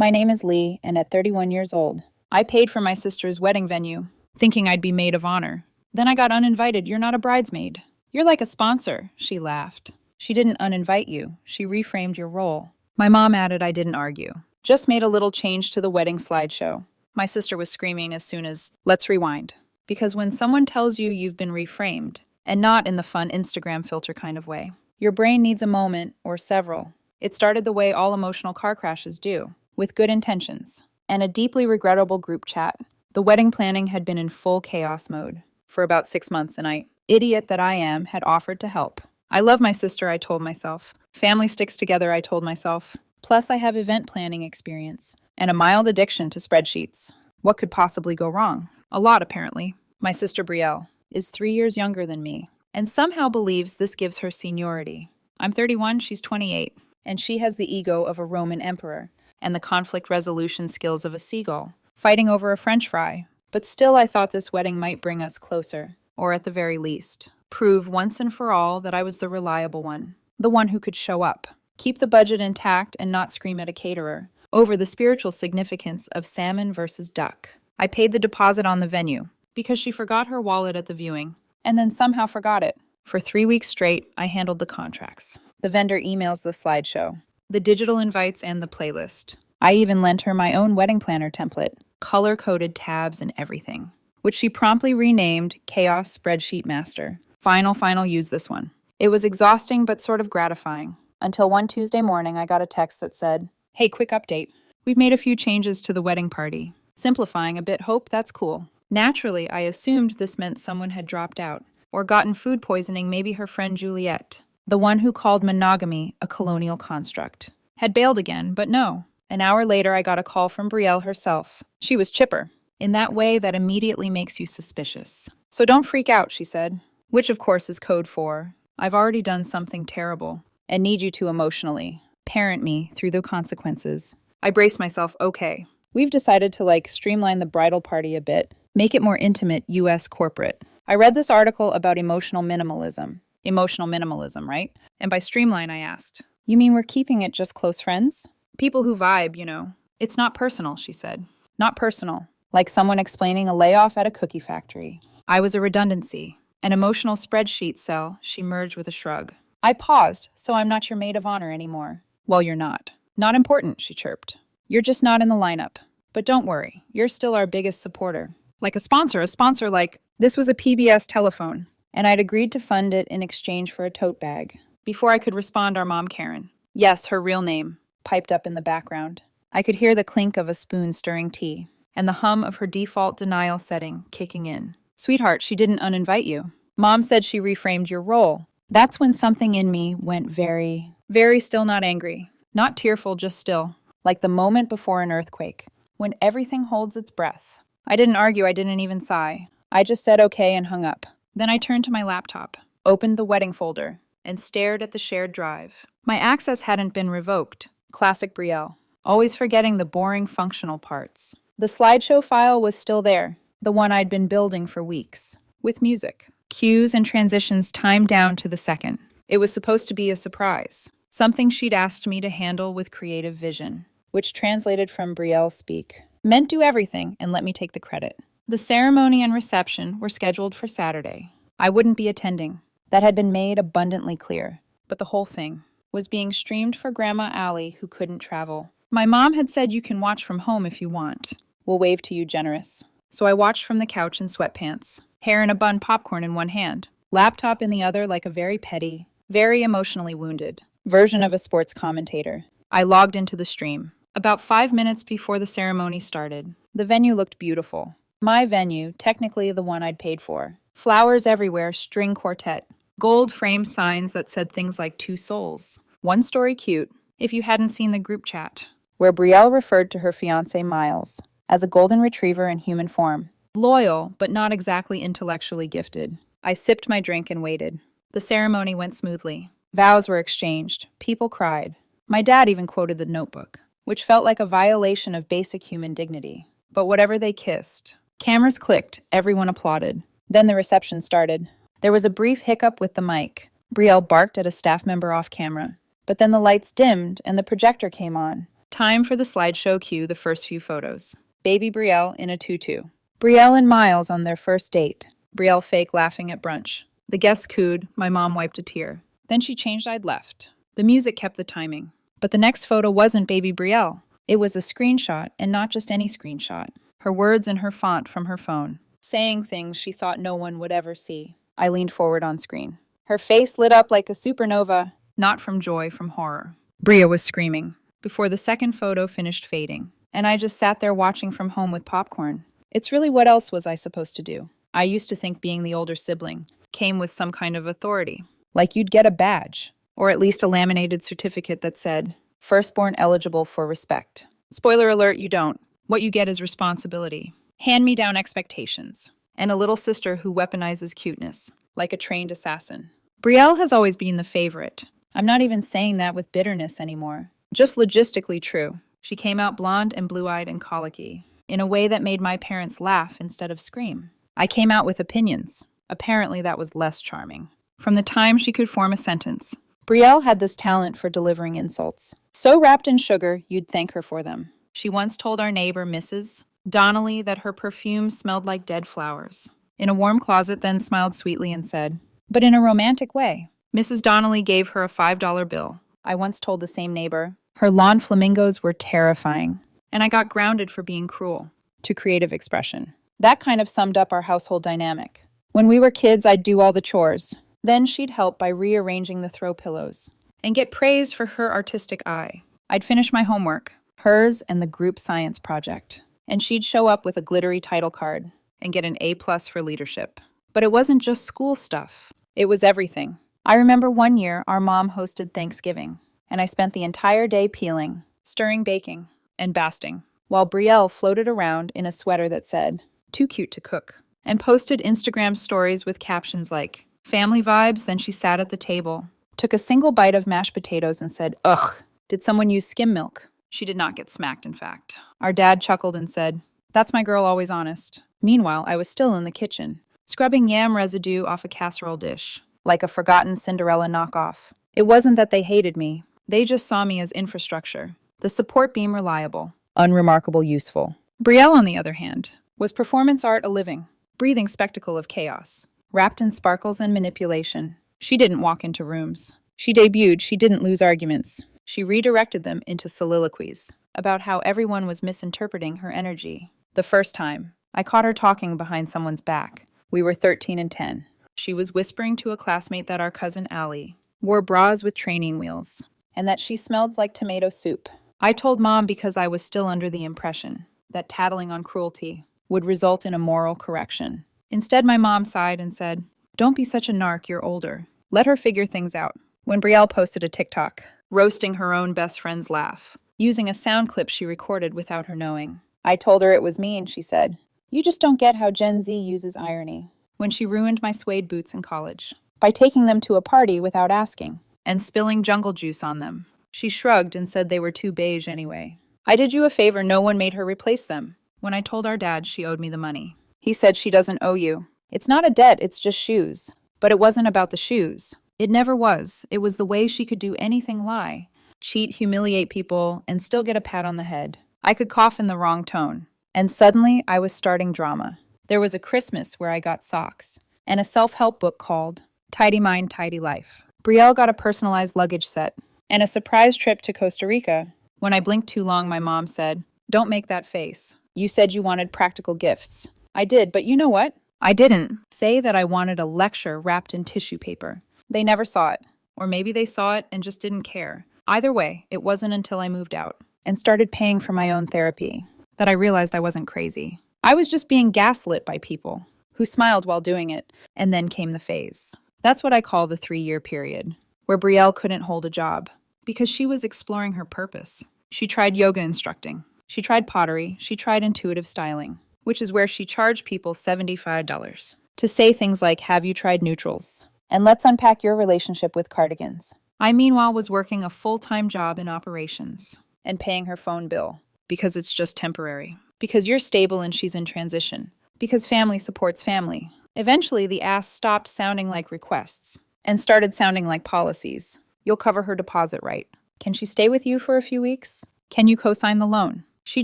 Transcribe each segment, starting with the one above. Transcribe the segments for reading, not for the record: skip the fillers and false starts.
My name is Lee, and at 31 years old, I paid for my sister's wedding venue, thinking I'd be maid of honor. Then I got uninvited. You're not a bridesmaid. You're like a sponsor, she laughed. She didn't uninvite you. She reframed your role. My mom added I didn't argue. Just made a little change to the wedding slideshow. My sister was screaming as soon as, let's rewind. Because when someone tells you you've been reframed, and not in the fun Instagram filter kind of way, your brain needs a moment, or several. It started the way all emotional car crashes do, with good intentions, and a deeply regrettable group chat. The wedding planning had been in full chaos mode for about 6 months, and idiot that I am, had offered to help. I love my sister, I told myself. Family sticks together, I told myself. Plus, I have event planning experience and a mild addiction to spreadsheets. What could possibly go wrong? A lot, apparently. My sister Brielle is 3 years younger than me and somehow believes this gives her seniority. I'm 31, she's 28, and she has the ego of a Roman emperor and the conflict resolution skills of a seagull, fighting over a French fry. But still, I thought this wedding might bring us closer, or at the very least, prove once and for all that I was the reliable one, the one who could show up, keep the budget intact and not scream at a caterer over the spiritual significance of salmon versus duck. I paid the deposit on the venue because she forgot her wallet at the viewing, and then somehow forgot it. For 3 weeks straight, I handled the contracts, the vendor emails, the slideshow, the digital invites, and the playlist. I even lent her my own wedding planner template, color-coded tabs and everything, which she promptly renamed Chaos Spreadsheet Master. Final, use this one. It was exhausting but sort of gratifying, until one Tuesday morning I got a text that said, hey, quick update. We've made a few changes to the wedding party. Simplifying a bit, hope that's cool. Naturally, I assumed this meant someone had dropped out, or gotten food poisoning, maybe her friend Juliet, the one who called monogamy a colonial construct, had bailed again, but no. An hour later, I got a call from Brielle herself. She was chipper, in that way that immediately makes you suspicious. So don't freak out, she said, which of course is code for, I've already done something terrible, and need you to emotionally parent me through the consequences. I braced myself, okay. We've decided to streamline the bridal party a bit, make it more intimate, US corporate. I read this article about emotional minimalism. Emotional minimalism, right? And by streamline, I asked, you mean we're keeping it just close friends? People who vibe, you know. It's not personal, she said. Not personal. Like someone explaining a layoff at a cookie factory. I was a redundancy. An emotional spreadsheet cell, she merged with a shrug. I paused, so I'm not your maid of honor anymore. Well, you're not. Not important, she chirped. You're just not in the lineup. But don't worry, you're still our biggest supporter. Like a sponsor like, this was a PBS telephone, and I'd agreed to fund it in exchange for a tote bag. Before I could respond, our mom, Karen, yes, her real name, piped up in the background. I could hear the clink of a spoon stirring tea, and the hum of her default denial setting kicking in. Sweetheart, she didn't uninvite you. Mom said she reframed your role. That's when something in me went very still, not angry. Not tearful, just still. Like the moment before an earthquake, when everything holds its breath. I didn't argue, I didn't even sigh. I just said okay and hung up. Then I turned to my laptop, opened the wedding folder, and stared at the shared drive. My access hadn't been revoked. Classic Brielle. Always forgetting the boring functional parts. The slideshow file was still there, the one I'd been building for weeks, with music. Cues and transitions timed down to the second. It was supposed to be a surprise, something she'd asked me to handle with creative vision, which translated from Brielle speak, meant do everything and let me take the credit. The ceremony and reception were scheduled for Saturday. I wouldn't be attending. That had been made abundantly clear, but the whole thing was being streamed for Grandma Allie, who couldn't travel. My mom had said you can watch from home if you want. We'll wave to you generous. So I watched from the couch in sweatpants, hair in a bun, popcorn in one hand, laptop in the other, like a very petty, very emotionally wounded version of a sports commentator. I logged into the stream. About 5 minutes before the ceremony started, the venue looked beautiful. My venue, technically the one I'd paid for. Flowers everywhere, string quartet. Gold framed signs that said things like 2 souls. One story cute, if you hadn't seen the group chat, where Brielle referred to her fiancé Miles as a golden retriever in human form. Loyal, but not exactly intellectually gifted. I sipped my drink and waited. The ceremony went smoothly. Vows were exchanged. People cried. My dad even quoted the Notebook, which felt like a violation of basic human dignity. But whatever they kissed. Cameras clicked. Everyone applauded. Then the reception started. There was a brief hiccup with the mic. Brielle barked at a staff member off camera. But then the lights dimmed and the projector came on. Time for the slideshow cue the first few photos. Baby Brielle in a tutu. Brielle and Miles on their first date. Brielle fake laughing at brunch. The guests cooed, my mom wiped a tear. Then she changed I'd left. The music kept the timing. But the next photo wasn't baby Brielle. It was a screenshot, and not just any screenshot. Her words in her font from her phone, saying things she thought no one would ever see. I leaned forward on screen. Her face lit up like a supernova, not from joy, from horror. Bria was screaming, before the second photo finished fading, and I just sat there watching from home with popcorn. It's really what else was I supposed to do? I used to think being the older sibling came with some kind of authority, like you'd get a badge, or at least a laminated certificate that said, firstborn eligible for respect. Spoiler alert, you don't. What you get is responsibility, hand-me-down expectations, and a little sister who weaponizes cuteness, like a trained assassin. Brielle has always been the favorite. I'm not even saying that with bitterness anymore. Just logistically true. She came out blonde and blue-eyed and colicky, in a way that made my parents laugh instead of scream. I came out with opinions. Apparently that was less charming. From the time she could form a sentence, Brielle had this talent for delivering insults. So wrapped in sugar, you'd thank her for them. She once told our neighbor, Mrs. Donnelly, that her perfume smelled like dead flowers. In a warm closet, then smiled sweetly and said, but in a romantic way. Mrs. Donnelly gave her a $5 bill. I once told the same neighbor, her lawn flamingos were terrifying, and I got grounded for being cruel to creative expression. That kind of summed up our household dynamic. When we were kids, I'd do all the chores. Then she'd help by rearranging the throw pillows and get praise for her artistic eye. I'd finish my homework, hers and the group science project, and she'd show up with a glittery title card and get an A+ for leadership. But it wasn't just school stuff. It was everything. I remember one year our mom hosted Thanksgiving, and I spent the entire day peeling, stirring, baking, and basting, while Brielle floated around in a sweater that said, too cute to cook, and posted Instagram stories with captions like, family vibes. Then she sat at the table, took a single bite of mashed potatoes and said, ugh, did someone use skim milk? She did not get smacked, in fact. Our dad chuckled and said, that's my girl, always honest. Meanwhile, I was still in the kitchen, scrubbing yam residue off a casserole dish, like a forgotten Cinderella knockoff. It wasn't that they hated me. They just saw me as infrastructure, the support beam reliable, unremarkable, useful. Brielle, on the other hand, was performance art, a living, breathing spectacle of chaos, wrapped in sparkles and manipulation. She didn't walk into rooms. She debuted, she didn't lose arguments. She redirected them into soliloquies about how everyone was misinterpreting her energy. The first time, I caught her talking behind someone's back. We were 13 and 10. She was whispering to a classmate that our cousin Allie wore bras with training wheels, and that she smelled like tomato soup. I told Mom because I was still under the impression that tattling on cruelty would result in a moral correction. Instead, my mom sighed and said, don't be such a narc, you're older. Let her figure things out. When Brielle posted a TikTok, roasting her own best friend's laugh, using a sound clip she recorded without her knowing, I told her it was me and she said, you just don't get how Gen Z uses irony. When she ruined my suede boots in college by taking them to a party without asking and spilling jungle juice on them. She shrugged and said they were too beige anyway. I did you a favor, no one made her replace them. When I told our dad she owed me the money, he said she doesn't owe you. It's not a debt, it's just shoes. But it wasn't about the shoes. It never was. It was the way she could do anything, lie, cheat, humiliate people, and still get a pat on the head. I could cough in the wrong tone. And suddenly, I was starting drama. There was a Christmas where I got socks, and a self-help book called Tidy Mind, Tidy Life. Brielle got a personalized luggage set, and a surprise trip to Costa Rica. When I blinked too long, my mom said, don't make that face. You said you wanted practical gifts. I did, but you know what? I didn't say that I wanted a lecture wrapped in tissue paper. They never saw it. Or maybe they saw it and just didn't care. Either way, it wasn't until I moved out and started paying for my own therapy that I realized I wasn't crazy. I was just being gaslit by people who smiled while doing it, and then came the phase. That's what I call the 3-year period, where Brielle couldn't hold a job because she was exploring her purpose. She tried yoga instructing. She tried pottery. She tried intuitive styling, which is where she charged people $75 to say things like, have you tried neutrals? And let's unpack your relationship with cardigans. I, meanwhile, was working a full-time job in operations and paying her phone bill because it's just temporary, because you're stable and she's in transition, because family supports family. Eventually, the asks stopped sounding like requests and started sounding like policies. You'll cover her deposit, right? Can she stay with you for a few weeks? Can you co-sign the loan? She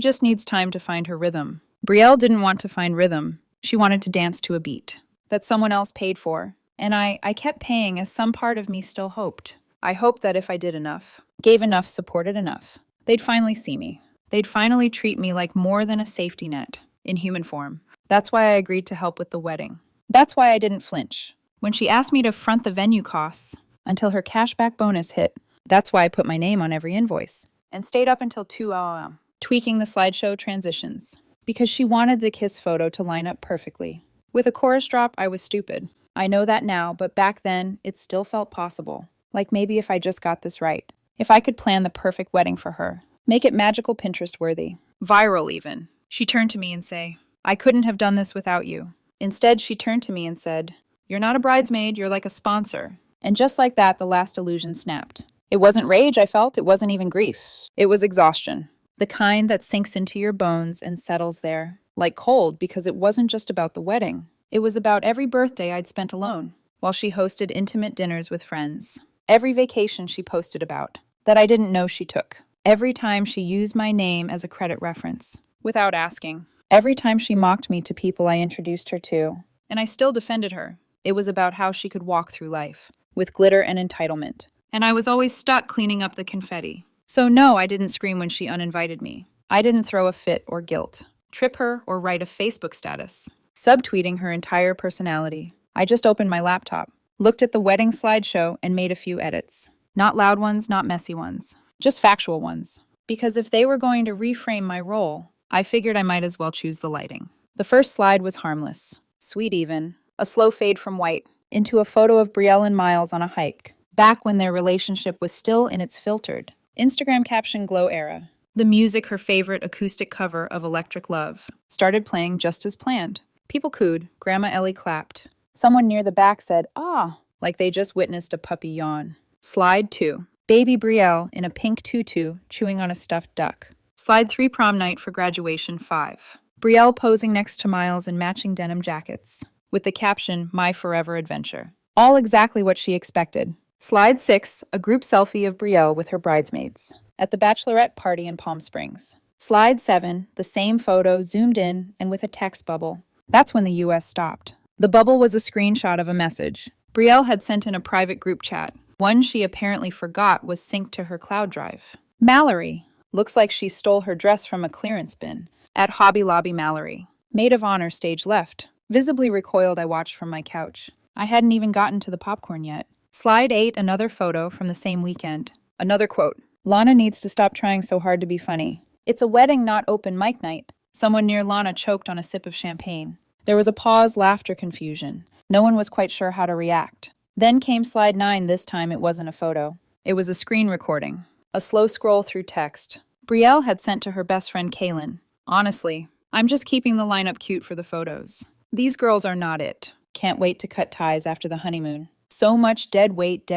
just needs time to find her rhythm. Brielle didn't want to find rhythm. She wanted to dance to a beat that someone else paid for. And I kept paying as some part of me still hoped. I hoped that if I did enough, gave enough, supported enough, they'd finally see me. They'd finally treat me like more than a safety net, in human form. That's why I agreed to help with the wedding. That's why I didn't flinch. When she asked me to front the venue costs until her cashback bonus hit, that's why I put my name on every invoice and stayed up until 2 a.m. tweaking the slideshow transitions because she wanted the kiss photo to line up perfectly. With a chorus drop, I was stupid. I know that now, but back then, it still felt possible. Like maybe if I just got this right. If I could plan the perfect wedding for her. Make it magical Pinterest-worthy. Viral, even. She turned to me and say, I couldn't have done this without you. Instead, she turned to me and said, You're not a bridesmaid, you're like a sponsor. And just like that, the last illusion snapped. It wasn't rage I felt, it wasn't even grief. It was exhaustion. The kind that sinks into your bones and settles there, like cold, because it wasn't just about the wedding. It was about every birthday I'd spent alone, while she hosted intimate dinners with friends. Every vacation she posted about, that I didn't know she took. Every time she used my name as a credit reference, without asking. Every time she mocked me to people I introduced her to. And I still defended her. It was about how she could walk through life, with glitter and entitlement. And I was always stuck cleaning up the confetti. So no, I didn't scream when she uninvited me. I didn't throw a fit or guilt, trip her or write a Facebook status, subtweeting her entire personality. I just opened my laptop, looked at the wedding slideshow, and made a few edits. Not loud ones, not messy ones, just factual ones. Because if they were going to reframe my role, I figured I might as well choose the lighting. The first slide was harmless, sweet even, a slow fade from white into a photo of Brielle and Miles on a hike, back when their relationship was still in its filtered Instagram caption glow era. The music, her favorite acoustic cover of Electric Love, started playing just as planned. People cooed, Grandma Ellie clapped. Someone near the back said, ah, like they just witnessed a puppy yawn. Slide 2. Baby Brielle in a pink tutu chewing on a stuffed duck. Slide 3. Prom night for graduation 5. Brielle posing next to Miles in matching denim jackets, with the caption, My Forever Adventure. All exactly what she expected. Slide 6. A group selfie of Brielle with her bridesmaids at the bachelorette party in Palm Springs. Slide 7. The same photo zoomed in and with a text bubble. That's when the US stopped. The bubble was a screenshot of a message Brielle had sent in a private group chat. One she apparently forgot was synced to her cloud drive. Mallory. Looks like she stole her dress from a clearance bin. At Hobby Lobby Mallory. Maid of honor stage left. Visibly recoiled, I watched from my couch. I hadn't even gotten to the popcorn yet. Slide 8. Another photo from the same weekend. Another quote. Lana needs to stop trying so hard to be funny. It's a wedding, not open mic night. Someone near Lana choked on a sip of champagne. There was a pause, laughter, confusion. No one was quite sure how to react. Then came slide 9. This time it wasn't a photo. It was a screen recording. A slow scroll through text. Brielle had sent to her best friend Kaylin. Honestly, I'm just keeping the lineup cute for the photos. These girls are not it. Can't wait to cut ties after the honeymoon. So much dead weight,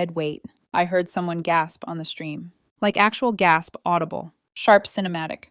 I heard someone gasp on the stream. Like actual gasp, audible. Sharp cinematic.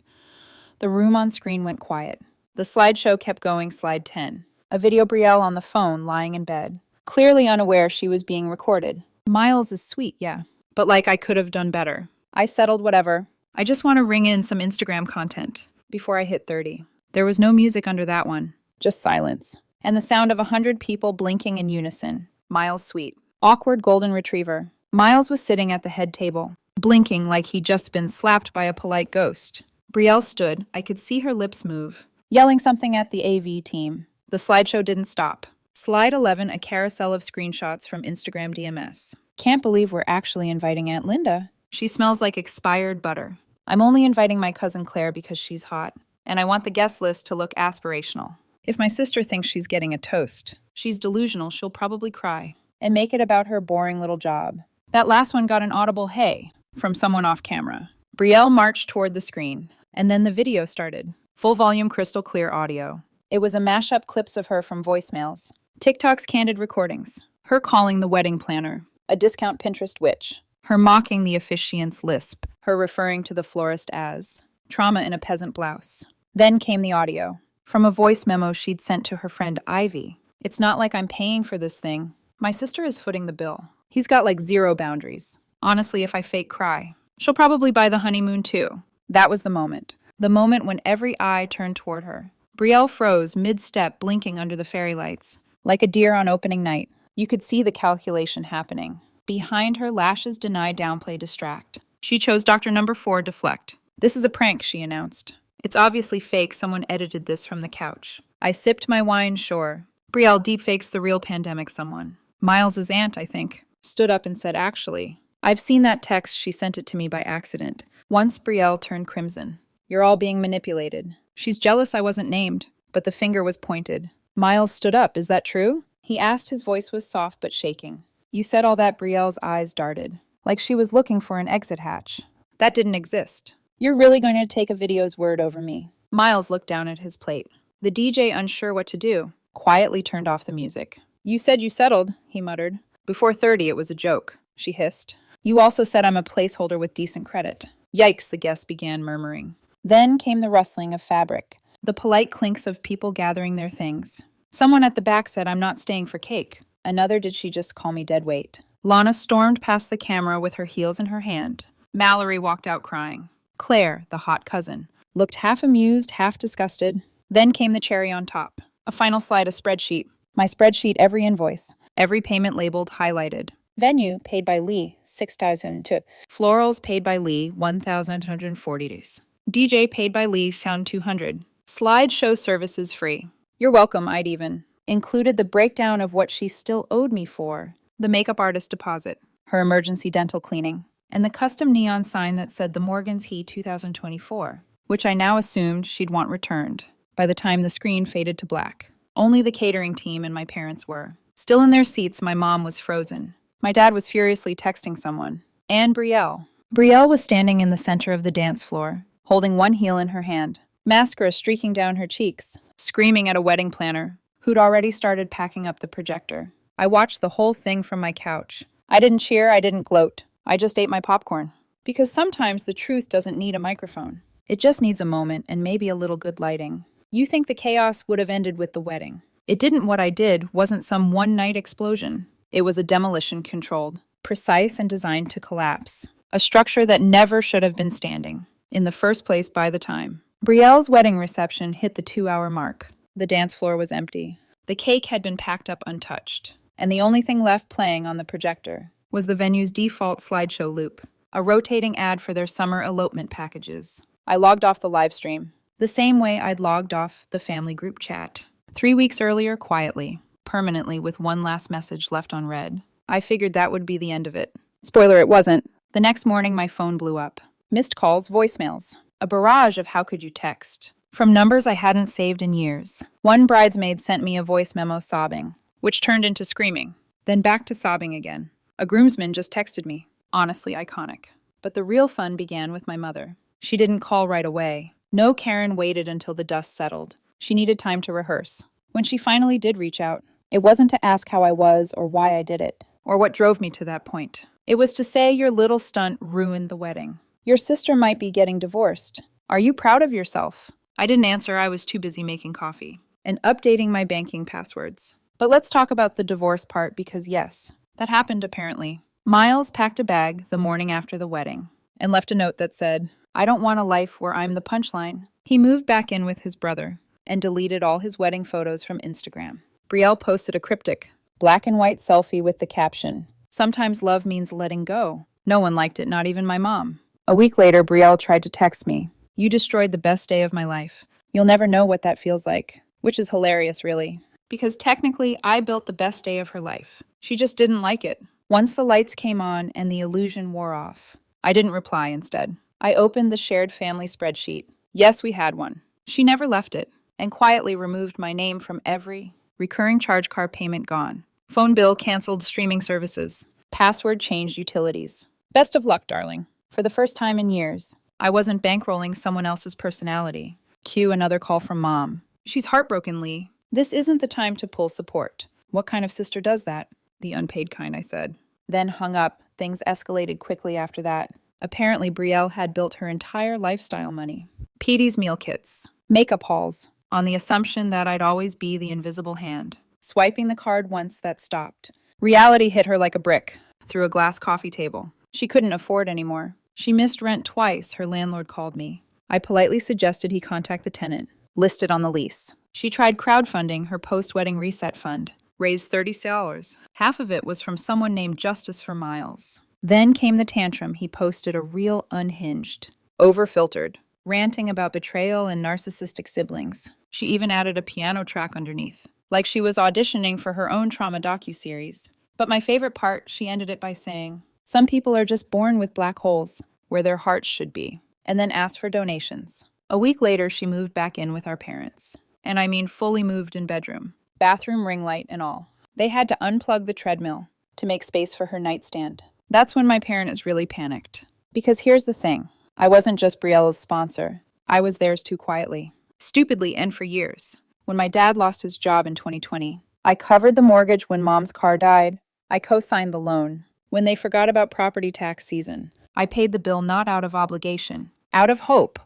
The room on screen went quiet. The slideshow kept going. Slide 10. A video Brielle on the phone, lying in bed. Clearly unaware she was being recorded. Miles is sweet, yeah. But like I could have done better. I settled whatever. I just want to ring in some Instagram content before I hit 30. There was no music under that one. Just silence. And the sound of 100 people blinking in unison. Miles sweet. Awkward golden retriever. Miles was sitting at the head table, blinking like he'd just been slapped by a polite ghost. Brielle stood. I could see her lips move, yelling something at the AV team. The slideshow didn't stop. Slide 11. A carousel of screenshots from Instagram DMS. Can't believe we're actually inviting Aunt Linda. She smells like expired butter. I'm only inviting my cousin Claire because she's hot, and I want the guest list to look aspirational. If my sister thinks she's getting a toast, she's delusional, she'll probably cry and make it about her boring little job. That last one got an audible hey from someone off camera. Brielle marched toward the screen, and then the video started. Full volume, crystal clear audio. It was a mashup clips of her from voicemails, TikTok's candid recordings, her calling the wedding planner a discount Pinterest witch, her mocking the officiant's lisp, her referring to the florist as trauma in a peasant blouse. Then came the audio from a voice memo she'd sent to her friend Ivy. It's not like I'm paying for this thing. My sister is footing the bill. He's got like zero boundaries. Honestly, if I fake cry, she'll probably buy the honeymoon too. That was the moment. The moment when every eye turned toward her. Brielle froze mid-step, blinking under the fairy lights. Like a deer on opening night, you could see the calculation happening. Behind her, lashes deny, downplay, distract. She chose Dr. Number 4, deflect. This is a prank, she announced. It's obviously fake. Someone edited this from the couch. I sipped my wine, sure. Brielle deepfakes the real pandemic someone. Miles's aunt, I think, stood up and said, actually. I've seen that text. She sent it to me by accident. Once Brielle turned crimson. You're all being manipulated. She's jealous I wasn't named, but the finger was pointed. Miles stood up. Is that true? He asked. His voice was soft but shaking. You said all that. Brielle's eyes darted, like she was looking for an exit hatch. That didn't exist. You're really going to take a video's word over me? Miles looked down at his plate. The DJ, unsure what to do, quietly turned off the music. You said you settled, he muttered. Before 30, it was a joke, she hissed. You also said I'm a placeholder with decent credit. Yikes, the guests began murmuring. Then came the rustling of fabric, the polite clinks of people gathering their things. Someone at the back said, I'm not staying for cake. Another, did she just call me dead weight? Lana stormed past the camera with her heels in her hand. Mallory walked out crying. Claire, the hot cousin, looked half amused, half disgusted. Then came the cherry on top. A final slide, a spreadsheet. My spreadsheet, every invoice. Every payment labeled, highlighted. Venue, paid by Lee, 6,000 to. Florals, paid by Lee, 1,140. DJ, paid by Lee, sound 200. Slideshow services free. You're welcome, I'd even. Included the breakdown of what she still owed me for. The makeup artist deposit. Her emergency dental cleaning. And the custom neon sign that said the Morgan's He 2024, which I now assumed she'd want returned by the time the screen faded to black. Only the catering team and my parents were. Still in their seats, my mom was frozen. My dad was furiously texting someone. And Brielle. Brielle was standing in the center of the dance floor, holding one heel in her hand, mascara streaking down her cheeks, screaming at a wedding planner, who'd already started packing up the projector. I watched the whole thing from my couch. I didn't cheer, I didn't gloat. I just ate my popcorn. Because sometimes the truth doesn't need a microphone. It just needs a moment and maybe a little good lighting. You think the chaos would have ended with the wedding. It didn't. What I did wasn't some one-night explosion. It was a demolition controlled, precise and designed to collapse. A structure that never should have been standing. In the first place by the time. Brielle's wedding reception hit the 2-hour mark. The dance floor was empty. The cake had been packed up untouched. And the only thing left playing on the projector was the venue's default slideshow loop, a rotating ad for their summer elopement packages. I logged off the live stream, the same way I'd logged off the family group chat. 3 weeks earlier, quietly, permanently, with one last message left unread. I figured that would be the end of it. Spoiler, it wasn't. The next morning, my phone blew up. Missed calls, voicemails. A barrage of how could you text. From numbers I hadn't saved in years. One bridesmaid sent me a voice memo sobbing, which turned into screaming. Then back to sobbing again. A groomsman just texted me. Honestly, iconic. But the real fun began with my mother. She didn't call right away. No, Karen waited until the dust settled. She needed time to rehearse. When she finally did reach out, it wasn't to ask how I was or why I did it, or what drove me to that point. It was to say your little stunt ruined the wedding. Your sister might be getting divorced. Are you proud of yourself? I didn't answer. I was too busy making coffee and updating my banking passwords. But let's talk about the divorce part because yes, that happened apparently. Miles packed a bag the morning after the wedding and left a note that said, I don't want a life where I'm the punchline. He moved back in with his brother and deleted all his wedding photos from Instagram. Brielle posted a cryptic, black and white selfie with the caption, sometimes love means letting go. No one liked it, not even my mom. A week later, Brielle tried to text me. You destroyed the best day of my life. You'll never know what that feels like. Which is hilarious, really. Because technically, I built the best day of her life. She just didn't like it. Once the lights came on and the illusion wore off, I didn't reply instead. I opened the shared family spreadsheet. Yes, we had one. She never left it, and quietly removed my name from every recurring charge card payment gone. Phone bill canceled, streaming services. Password changed, utilities. Best of luck, darling. For the first time in years, I wasn't bankrolling someone else's personality. Cue another call from mom. She's heartbroken, Lee. This isn't the time to pull support. What kind of sister does that? The unpaid kind, I said. Then hung up. Things escalated quickly after that. Apparently, Brielle had built her entire lifestyle money. Petey's meal kits, makeup hauls, on the assumption that I'd always be the invisible hand. Swiping the card once, that stopped. Reality hit her like a brick through a glass coffee table. She couldn't afford anymore. She missed rent twice, her landlord called me. I politely suggested he contact the tenant, listed on the lease. She tried crowdfunding her post-wedding reset fund, raised $30. Half of it was from someone named Justice for Miles. Then came the tantrum. He posted a reel unhinged, over-filtered, ranting about betrayal and narcissistic siblings. She even added a piano track underneath, like she was auditioning for her own trauma docuseries. But my favorite part, she ended it by saying, "Some people are just born with black holes where their hearts should be," and then asked for donations. A week later, she moved back in with our parents. And I mean fully moved in bedroom, bathroom ring light and all. They had to unplug the treadmill to make space for her nightstand. That's when my parents really panicked. Because here's the thing. I wasn't just Briella's sponsor. I was theirs too quietly. Stupidly and for years. When my dad lost his job in 2020, I covered the mortgage when mom's car died. I co-signed the loan. When they forgot about property tax season, I paid the bill not out of obligation, out of hope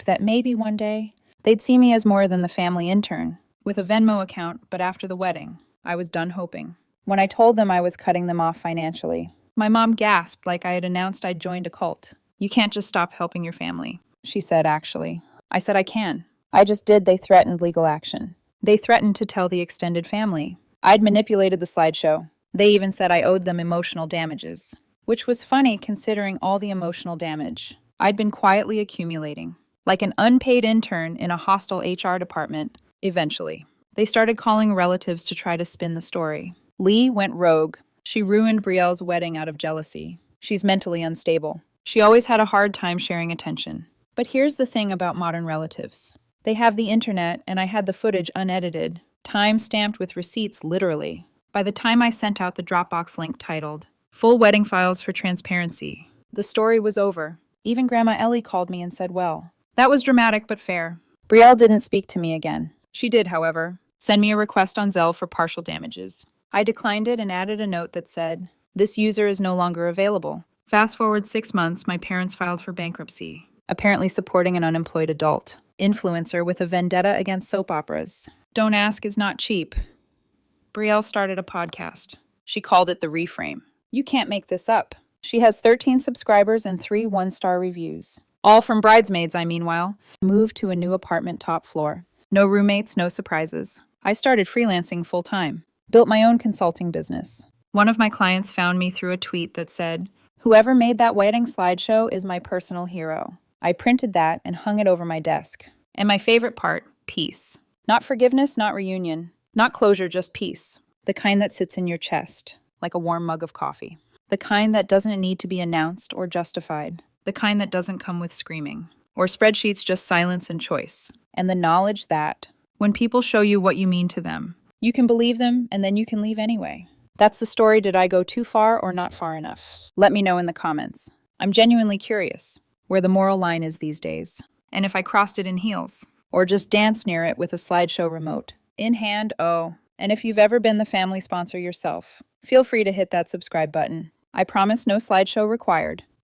that maybe one day they'd see me as more than the family intern, with a Venmo account, but after the wedding, I was done hoping. When I told them I was cutting them off financially, my mom gasped like I had announced I'd joined a cult. "You can't just stop helping your family," she said actually. I said I can. I just did. They threatened legal action. They threatened to tell the extended family. I'd manipulated the slideshow. They even said I owed them emotional damages, which was funny considering all the emotional damage I'd been quietly accumulating. Like an unpaid intern in a hostile HR department, eventually. They started calling relatives to try to spin the story. Lee went rogue. She ruined Brielle's wedding out of jealousy. She's mentally unstable. She always had a hard time sharing attention. But here's the thing about modern relatives. They have the internet, and I had the footage unedited, time-stamped with receipts literally. By the time I sent out the Dropbox link titled, "Full Wedding Files for Transparency," the story was over. Even Grandma Ellie called me and said, "Well, that was dramatic but fair." Brielle didn't speak to me again. She did, however, send me a request on Zelle for partial damages. I declined it and added a note that said, "This user is no longer available." Fast forward 6 months, my parents filed for bankruptcy, apparently supporting an unemployed adult influencer with a vendetta against soap operas. Don't ask is not cheap. Brielle started a podcast. She called it The Reframe. You can't make this up. She has 13 subscribers and 3 one-star reviews. All from bridesmaids, meanwhile. Moved to a new apartment top floor. No roommates, no surprises. I started freelancing full-time. Built my own consulting business. One of my clients found me through a tweet that said, "Whoever made that wedding slideshow is my personal hero." I printed that and hung it over my desk. And my favorite part, peace. Not forgiveness, not reunion. Not closure, just peace. The kind that sits in your chest, like a warm mug of coffee. The kind that doesn't need to be announced or justified. The kind that doesn't come with screaming. Or spreadsheets, just silence and choice. And the knowledge that, when people show you what you mean to them, you can believe them and then you can leave anyway. That's the story. Did I go too far or not far enough? Let me know in the comments. I'm genuinely curious where the moral line is these days. And if I crossed it in heels. Or just danced near it with a slideshow remote. In hand, oh. And if you've ever been the family sponsor yourself, feel free to hit that subscribe button. I promise no slideshow required.